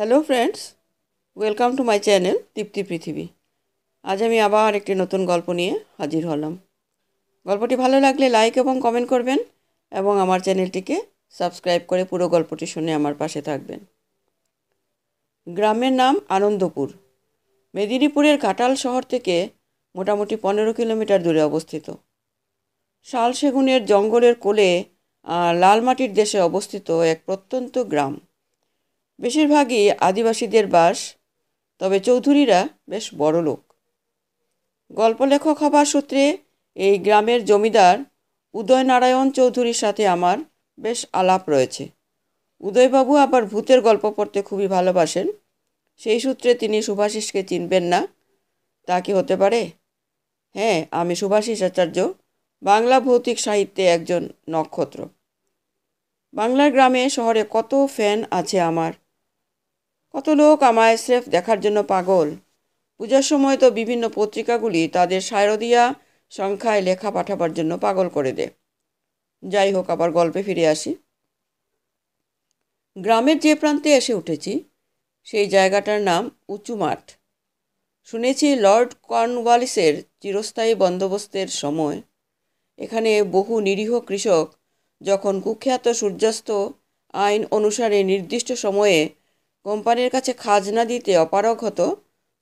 Hello friends, welcome to my channel Dipti Prithibi. আজ আমি আবার একটি নতুন গল্প নিয়ে হাজির হলাম। গল্পটি ভালো লাগলে লাইক এবং কমেন্ট করবেন এবং আমার চ্যানেলটিকে সাবস্ক্রাইব করে পুরো গল্পটি শুনে আমার পাশে থাকবেন। গ্রামের নাম আনন্দপুর। মেদিনীপুরের ঘাটাল শহর থেকে মোটামুটি 15 কিলোমিটার দূরে অবস্থিত। শাল সেগুনের জঙ্গলের কোলে আর লাল মাটির দেশে অবস্থিত এক প্রত্যন্ত গ্রাম। বেশিরভাগই আদিবাসীদের বাস, তবে চৌধুরীরা বেশ বড়লোক। গল্প লেখক হবার সূত্রে এই গ্রামের জমিদার উদয়নারায়ণ চৌধুরীর সাথে আমার বেশ আলাপ রয়েছে। উদয়বাবু আবার ভূতের গল্প পড়তে খুবই ভালোবাসেন। সেই সূত্রে তিনি শুভাশিসকে চিনবেন না, তা কি হতে পারে? হ্যাঁ, আমি শুভাশিস আচার্য, বাংলা ভৌতিক সাহিত্যে একজন নক্ষত্র। বাংলার গ্রামে শহরে কত ফ্যান আছে আমার, কত লোক আমায় স্রেফ দেখার জন্য পাগল। পূজার সময় তো বিভিন্ন পত্রিকাগুলি তাদের শারদীয়া সংখ্যায় লেখা পাঠাবার জন্য পাগল করে দেয়। যাই হোক, আবার গল্পে ফিরে আসি। গ্রামের যে প্রান্তে এসে উঠেছি সেই জায়গাটার নাম উঁচু মাঠ। শুনেছি লর্ড কর্নওয়ালিসের চিরস্থায়ী বন্দোবস্তের সময় এখানে বহু নিরীহ কৃষক যখন কুখ্যাত সূর্যাস্ত আইন অনুসারে নির্দিষ্ট সময়ে কোম্পানির কাছে খাজনা দিতে অপারগ হতো,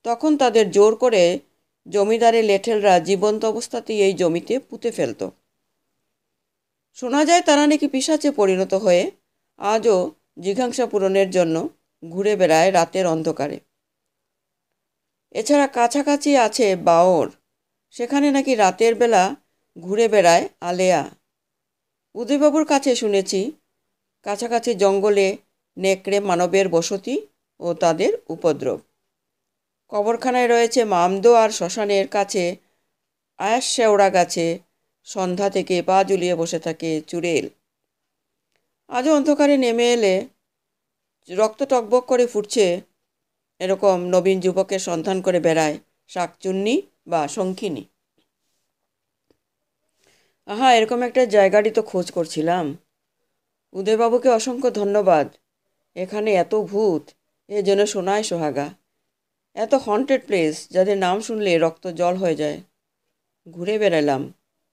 তখন তাদের জোর করে জমিদারের লেঠেলরা জীবন্ত অবস্থাতেই এই জমিতে পুঁতে ফেলত। শোনা যায় তারা নাকি পিশাচে পরিণত হয়ে আজও জিঘাংসা পূরণের জন্য ঘুরে বেড়ায় রাতের অন্ধকারে। এছাড়া কাছাকাছি আছে বাওর, সেখানে নাকি রাতের বেলা ঘুরে বেড়ায় আলেয়া। উদয়বাবুর কাছে শুনেছি কাছাকাছি জঙ্গলে নেকড়ে মানবের বসতি ও তাদের উপদ্রব। কবরখানায় রয়েছে মামদো, আর শ্মশানের কাছে আয়াস শেওড়া গাছে সন্ধ্যা থেকে পা ঝুলিয়ে বসে থাকে চুড়েল। আজও অন্ধকারে নেমে এলে রক্ত টকবক করে ফুটছে এরকম নবীন যুবকের সন্ধান করে বেড়ায় শাকচুন্নি বা শঙ্খিনী। আহা, এরকম একটা জায়গারই তো খোঁজ করছিলাম। উদয়বাবুকে অসংখ্য ধন্যবাদ। এখানে এত ভূত, এ যেন সোনায় সোহাগা। এত হন্টেড প্লেস যাদের নাম শুনলে রক্ত জল হয়ে যায়। ঘুরে বেড়ালাম,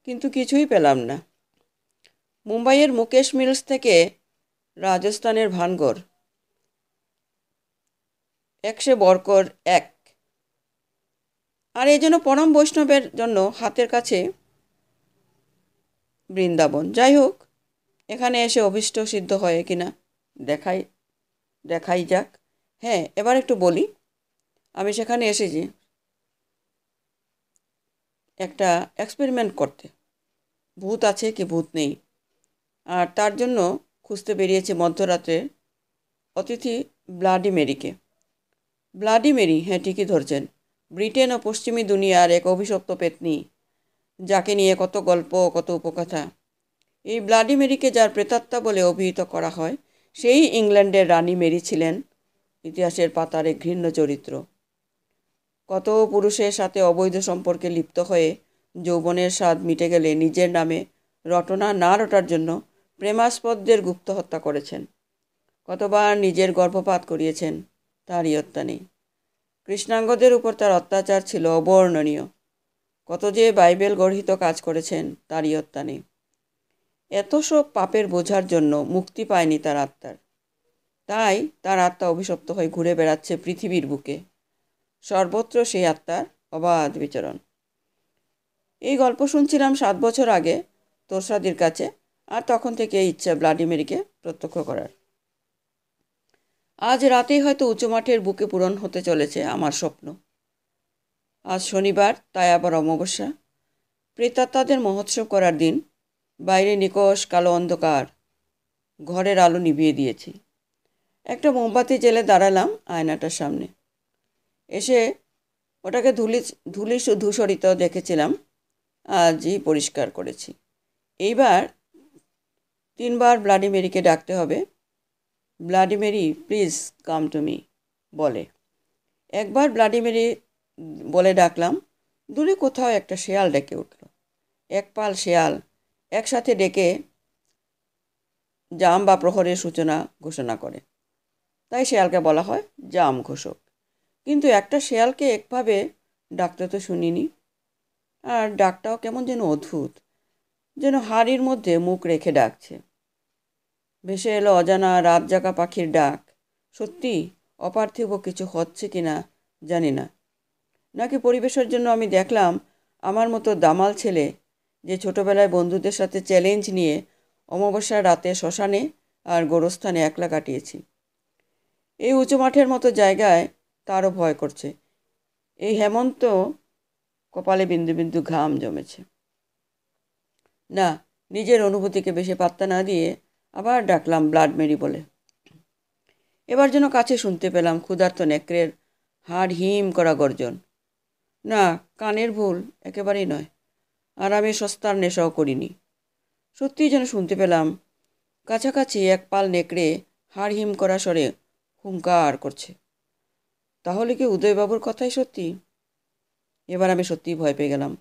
কিন্তু কিছুই পেলাম না। মুম্বাইয়ের মুকেশ মিলস থেকে রাজস্থানের ভানগড়, একশে বরকর এক। আর এই জন্য পরম বৈষ্ণবের জন্য হাতের কাছে বৃন্দাবন। যাই হোক, এখানে এসে অভীষ্ট সিদ্ধ হয় কিনা দেখাই দেখাই যাক। হ্যাঁ, এবার একটু বলি। আমি সেখানে এসেছি একটা এক্সপেরিমেন্ট করতে, ভূত আছে কি ভূত নেই, আর তার জন্য খুঁজতে বেরিয়েছে মধ্যরাত্রে অতিথি ব্লাডি মেরিকে। ব্লাডি মেরি, হ্যাঁ ঠিকই ধরছেন, ব্রিটেন ও পশ্চিমী দুনিয়ার এক অভিশপ্ত পেতনি, যাকে নিয়ে কত গল্প, কত উপকথা। এই ব্লাডি মেরিকে যার প্রেতাত্মা বলে অভিহিত করা হয়, সেই ইংল্যান্ডের রানী মেরি ছিলেন ইতিহাসের পাতার এক ঘৃণ্য চরিত্র। কত পুরুষের সাথে অবৈধ সম্পর্কে লিপ্ত হয়ে যৌবনের স্বাদ মিটে গেলে নিজের নামে রটনা না রটার জন্য প্রেমাস্পদদের গুপ্ত হত্যা করেছেন। কতবার নিজের গর্ভপাত করিয়েছেন, তার ইয়ত্তা নেই। কৃষ্ণাঙ্গদের উপর তার অত্যাচার ছিল অবর্ণনীয়। কত যে বাইবেল গর্হিত কাজ করেছেন, তার ইয়ত্তা নেই। এত সব পাপের বোঝার জন্য মুক্তি পায়নি তার আত্মার। তাই তার আত্মা অভিশপ্ত হয়ে ঘুরে বেড়াচ্ছে পৃথিবীর বুকে। সর্বত্র সেই আত্মার অবাধ বিচরণ। এই গল্প শুনছিলাম 7 বছর আগে তোরসাদির কাছে, আর তখন থেকে ইচ্ছা ভ্লাদিমিরকে প্রত্যক্ষ করার। আজ রাতেই হয়তো উঁচু মাঠের বুকে পূরণ হতে চলেছে আমার স্বপ্ন। আজ শনিবার, তাই আবার অমাবস্যা, প্রেতাত্মাদের মহোৎসব করার দিন। বাইরে নিকষ কালো অন্ধকার, ঘরের আলো নিভিয়ে দিয়েছি। একটা মোমবাতি জেলে দাঁড়ালাম আয়নাটার সামনে। এসে ওটাকে ধুলি ধূসরিত দেখেছিলাম, আজই পরিষ্কার করেছি। এইবার 3বার ব্লাডি মেরিকে ডাকতে হবে। Bloody Mary, please come to me বলে। একবার ব্লাডি মেরি বলে ডাকলাম, দূরে কোথাও একটা শেয়াল ডেকে উঠল। এক পাল শেয়াল একসাথে ডেকে জাম বা প্রহরের সূচনা ঘোষণা করে। তাই শেয়ালকে বলা হয় জাম ঘোষক। কিন্তু একটা শেয়ালকে একভাবে ডাকতে তো শুনিনি। আর ডাকটাও কেমন যেন অদ্ভুত, যেন হাড়ির মধ্যে মুখ রেখে ডাকছে। ভেসে এলো অজানা রাত জাগা পাখির ডাক। সত্যি অপার্থিব কিছু হচ্ছে কিনা জানি না, নাকি পরিবেশের জন্য আমি দেখলাম আমার মতো দামাল ছেলে, যে ছোটবেলায় বন্ধুদের সাথে চ্যালেঞ্জ নিয়ে অমাবস্যার রাতে শ্মশানে আর গোরস্থানে একলা কাটিয়েছি। এই উঁচু মাঠের মতো জায়গায় তারও ভয় করছে। এই হেমন্ত কপালে বিন্দু বিন্দু ঘাম জমেছে। না, নিজের অনুভূতিকে বেশি পাত্তা না দিয়ে আবার ডাকলাম ব্লাড মেরি বলে। এবার যেন কাছে শুনতে পেলাম ক্ষুধার্ত নেকড়ের হাড় হিম করা গর্জন। না, কানের ভুল একেবারেই নয়, আর আমি সস্তার নেশাও করিনি। সত্যিই যেন শুনতে পেলাম কাছাকাছি এক পাল নেকড়ে হাড় হিম করা স্বরে হুঙ্কার করছে। তাহলে কি উদয়বাবুর কথাই সত্যি? এবার আমি সত্যিই ভয় পেয়ে গেলাম।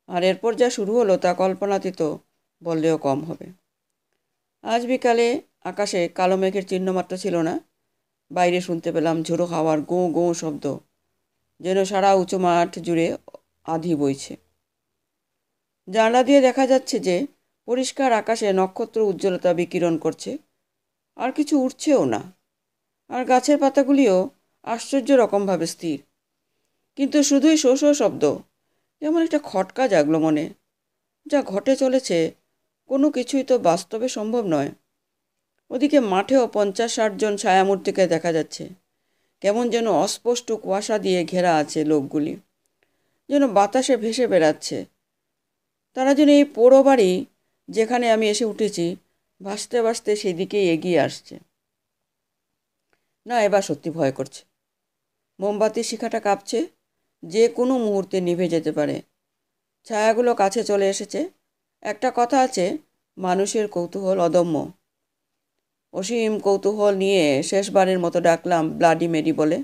আর এরপর যা শুরু হলো তা কল্পনাতীত বললেও কম হবে। আজ বিকালে আকাশে কালো মেঘের চিহ্নমাত্র ছিল না। বাইরে শুনতে পেলাম ঝোড়ো হাওয়ার গোঁ গোঁ শব্দ, যেন সারা উঁচু মাঠ জুড়ে আঁধি বইছে। জানলা দিয়ে দেখা যাচ্ছে যে পরিষ্কার আকাশে নক্ষত্র উজ্জ্বলতা বিকিরণ করছে, আর কিছু উঠছেও না। আর গাছের পাতাগুলিও আশ্চর্য রকমভাবে স্থির, কিন্তু শুধুই শো শো শব্দ। যেমন একটা খটকা জাগলো মনে। যা ঘটে চলেছে কোনো কিছুই তো বাস্তবে সম্ভব নয়। ওদিকে মাঠেও 50-60 জন ছায়ামূর্তিকে দেখা যাচ্ছে। কেমন যেন অস্পষ্ট কুয়াশা দিয়ে ঘেরা আছে লোকগুলি, যেন বাতাসে ভেসে বেড়াচ্ছে। তারা যেন এই পোড়ো বাড়ি যেখানে আমি এসে উঠেছি ভাসতে ভাসতে সেদিকেই এগিয়ে আসছে। না, এবার সত্যি ভয় করছে। মোমবাতির শিখাটা কাঁপছে, যে কোনো মুহূর্তে নিভে যেতে পারে। ছায়াগুলো কাছে চলে এসেছে। একটা কথা আছে, মানুষের কৌতূহল অদম্য। অসীম কৌতূহল নিয়ে শেষবারের মতো ডাকলাম ব্লাডি মেরি বলে।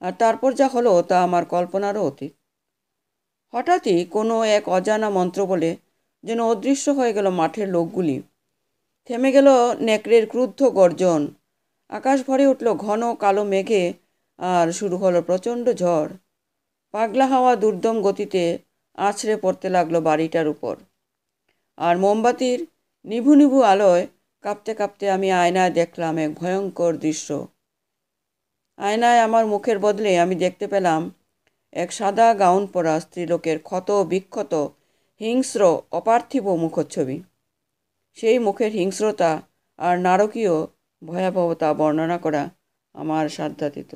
আর তারপর যা হলো তা আমার কল্পনারও অতীত। হঠাৎই কোনো এক অজানা মন্ত্র বলে যেন অদৃশ্য হয়ে গেল মাঠের লোকগুলি। থেমে গেল নেকড়ের ক্রুদ্ধ গর্জন। আকাশ ভরে উঠল ঘন কালো মেঘে, আর শুরু হলো প্রচণ্ড ঝড়। পাগলা হাওয়া দুর্দম গতিতে আছড়ে পড়তে লাগলো বাড়িটার উপর। আর মোমবাতির নিভু নিভু আলোয় কাঁপতে কাঁপতে আমি আয়নায় দেখলাম এক ভয়ঙ্কর দৃশ্য। আয়নায় আমার মুখের বদলে আমি দেখতে পেলাম এক সাদা গাউন পরা স্ত্রীলোকের ক্ষত বিক্ষত হিংস্র অপার্থিব মুখচ্ছবি। সেই মুখের হিংস্রতা আর নারকীয় ভয়াবহতা বর্ণনা করা আমার সাধ্যাতীত।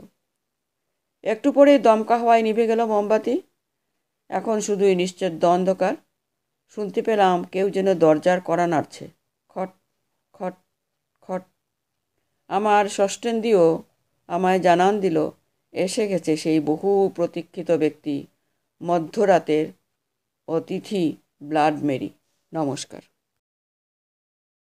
একটু পরেই দমকা হওয়ায় নিভে গেল মোমবাতি। এখন শুধুই নিশ্চেদ্দ অন্ধকার। শুনতে পেলাম কেউ যেন দরজার কড়া নাড়ছে, খট খট খট। আমার ষষ্ঠেন্দ্রিয় আমায় জানান দিল এসে গেছে সেই বহু প্রতীক্ষিত ব্যক্তি, মধ্যরাতের অতিথি ব্লাড মেরি। নমস্কার।